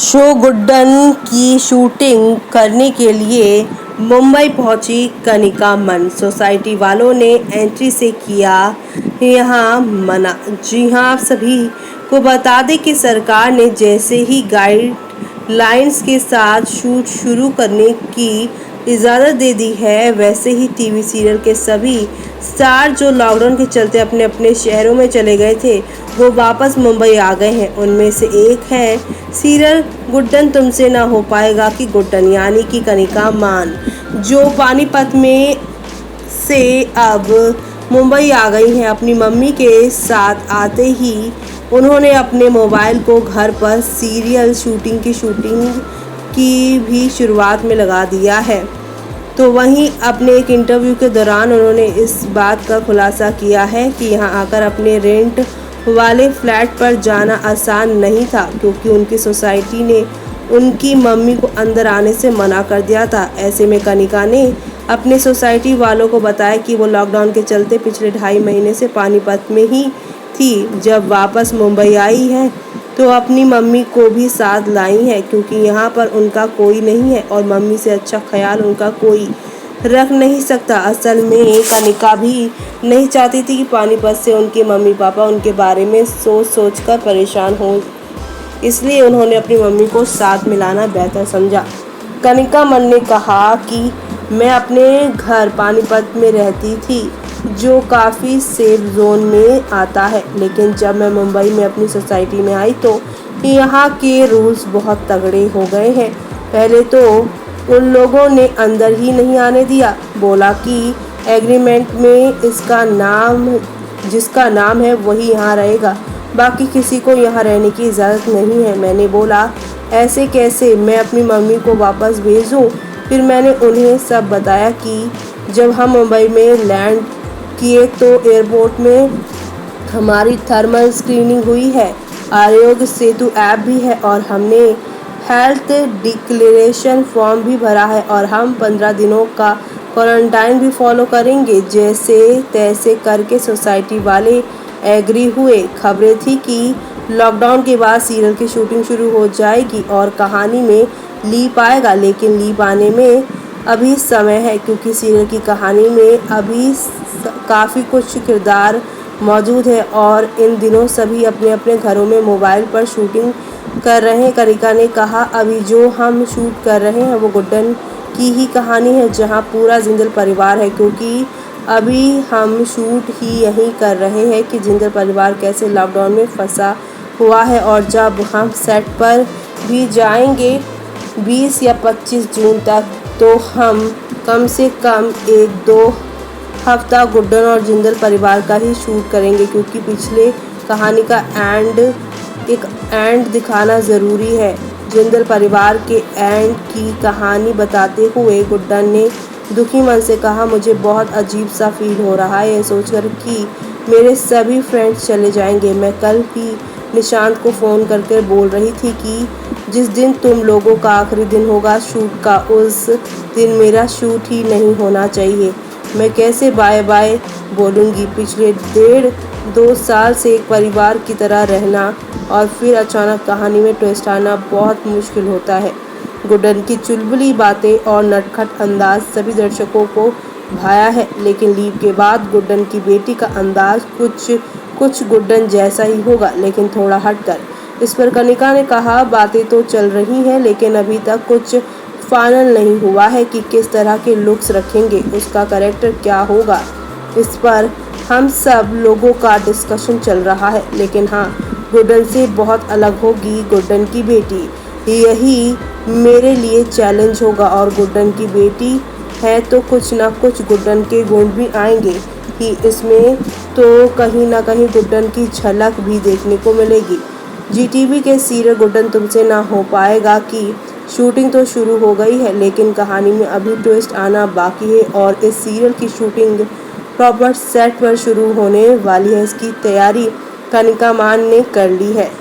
Show Guddan की shooting करने के लिए मुंबई पहुंची कनिका मान। सोसाइटी वालों ने एंट्री से किया यहां मना। जी हां, आप सभी को बता दें कि सरकार ने जैसे ही गाइडलाइंस के साथ शूट शुरू करने की इजाज़त दे दी है, वैसे ही टीवी सीरियल के सभी स्टार जो लॉकडाउन के चलते अपने अपने शहरों में चले गए थे, वो वापस मुंबई आ गए हैं। उनमें से एक है सीरियल गुड्डन तुमसे ना हो पाएगा की गुड्डन, यानी कि कनिका मान, जो पानीपत में से अब मुंबई आ गई हैं। अपनी मम्मी के साथ आते ही उन्होंने अपने मोबाइल को घर पर सीरियल शूटिंग की भी शुरुआत में लगा दिया है। तो वहीं अपने एक इंटरव्यू के दौरान उन्होंने इस बात का खुलासा किया है कि यहाँ आकर अपने रेंट वाले फ्लैट पर जाना आसान नहीं था, क्योंकि उनकी सोसाइटी ने उनकी मम्मी को अंदर आने से मना कर दिया था। ऐसे में कनिका ने अपने सोसाइटी वालों को बताया कि वो लॉकडाउन के चलते पिछले 2.5 महीने से पानीपत में ही थी। जब वापस मुंबई आई है तो अपनी मम्मी को भी साथ लाई है, क्योंकि यहाँ पर उनका कोई नहीं है और मम्मी से अच्छा ख्याल उनका कोई रख नहीं सकता। असल में कनिका भी नहीं चाहती थी कि पानीपत से उनके मम्मी पापा उनके बारे में सोच कर परेशान हो, इसलिए उन्होंने अपनी मम्मी को साथ मिलाना बेहतर समझा। कनिका मान ने कहा कि मैं अपने घर पानीपत में रहती थी, जो काफ़ी सेफ जोन में आता है, लेकिन जब मैं मुंबई में अपनी सोसाइटी में आई तो यहाँ के रूल्स बहुत तगड़े हो गए हैं। पहले तो उन लोगों ने अंदर ही नहीं आने दिया, बोला कि एग्रीमेंट में जिसका नाम है वही यहाँ रहेगा, बाकी किसी को यहाँ रहने की इजाज़त नहीं है। मैंने बोला ऐसे कैसे, मैं अपनी मम्मी को वापस भेजूँ? फिर मैंने उन्हें सब बताया कि जब हम मुंबई में लैंड किए तो एयरपोर्ट में हमारी थर्मल स्क्रीनिंग हुई है, आरोग्य सेतु ऐप भी है और हमने हेल्थ डिक्लेरेशन फॉर्म भी भरा है और हम 15 दिनों का क्वारंटाइन भी फॉलो करेंगे। जैसे तैसे करके सोसाइटी वाले एग्री हुए। खबरें थी कि लॉकडाउन के बाद सीरियल की शूटिंग शुरू हो जाएगी और कहानी में लीप आएगा, लेकिन लीप आने में अभी समय है, क्योंकि सीरियल की कहानी में अभी काफ़ी कुछ किरदार मौजूद है और इन दिनों सभी अपने अपने घरों में मोबाइल पर शूटिंग कर रहे हैं। कनिका ने कहा अभी जो हम शूट कर रहे हैं वो गुड्डन की ही कहानी है, जहां पूरा जिंदल परिवार है, क्योंकि अभी हम शूट ही यही कर रहे हैं कि जिंदल परिवार कैसे लॉकडाउन में फंसा हुआ है। और जब हम सेट पर भी जाएंगे 20 या 25 जून तक, तो हम कम से कम 1-2 हफ्ता गुड्डन और जिंदल परिवार का ही शूट करेंगे, क्योंकि पिछले कहानी का एंड दिखाना ज़रूरी है। जिंदल परिवार के एंड की कहानी बताते हुए गुड्डन ने दुखी मन से कहा, मुझे बहुत अजीब सा फील हो रहा है ये सोचकर कि मेरे सभी फ्रेंड्स चले जाएंगे। मैं कल ही निशांत को फ़ोन करके बोल रही थी कि जिस दिन तुम लोगों का आखिरी दिन होगा शूट का, उस दिन मेरा शूट ही नहीं होना चाहिए। मैं कैसे बाय बाय बोलूँगी? पिछले 1.5-2 साल से एक परिवार की तरह रहना और फिर अचानक कहानी में ट्विस्ट आना बहुत मुश्किल होता है। गुड्डन की चुलबुली बातें और नटखट अंदाज सभी दर्शकों को भाया है, लेकिन लीप के बाद गुड्डन की बेटी का अंदाज कुछ गुड्डन जैसा ही होगा, लेकिन थोड़ा हटकर। इस पर कनिका ने कहा बातें तो चल रही हैं, लेकिन अभी तक कुछ फाइनल नहीं हुआ है कि किस तरह के लुक्स रखेंगे, उसका कैरेक्टर क्या होगा। इस पर हम सब लोगों का डिस्कशन चल रहा है, लेकिन हाँ, गुड्डन से बहुत अलग होगी गुड्डन की बेटी। यही मेरे लिए चैलेंज होगा और गुड्डन की बेटी है तो कुछ ना कुछ गुड्डन के गुण भी आएंगे ही इसमें, तो कहीं ना कहीं गुड्डन की झलक भी देखने को मिलेगी। जीटीवी के सीरियल गुड्डन तुमसे ना हो पाएगा की शूटिंग तो शुरू हो गई है, लेकिन कहानी में अभी ट्विस्ट आना बाकी है और इस सीरियल की शूटिंग प्रॉपर सेट पर शुरू होने वाली है। इसकी तैयारी कनिका मान ने कर ली है।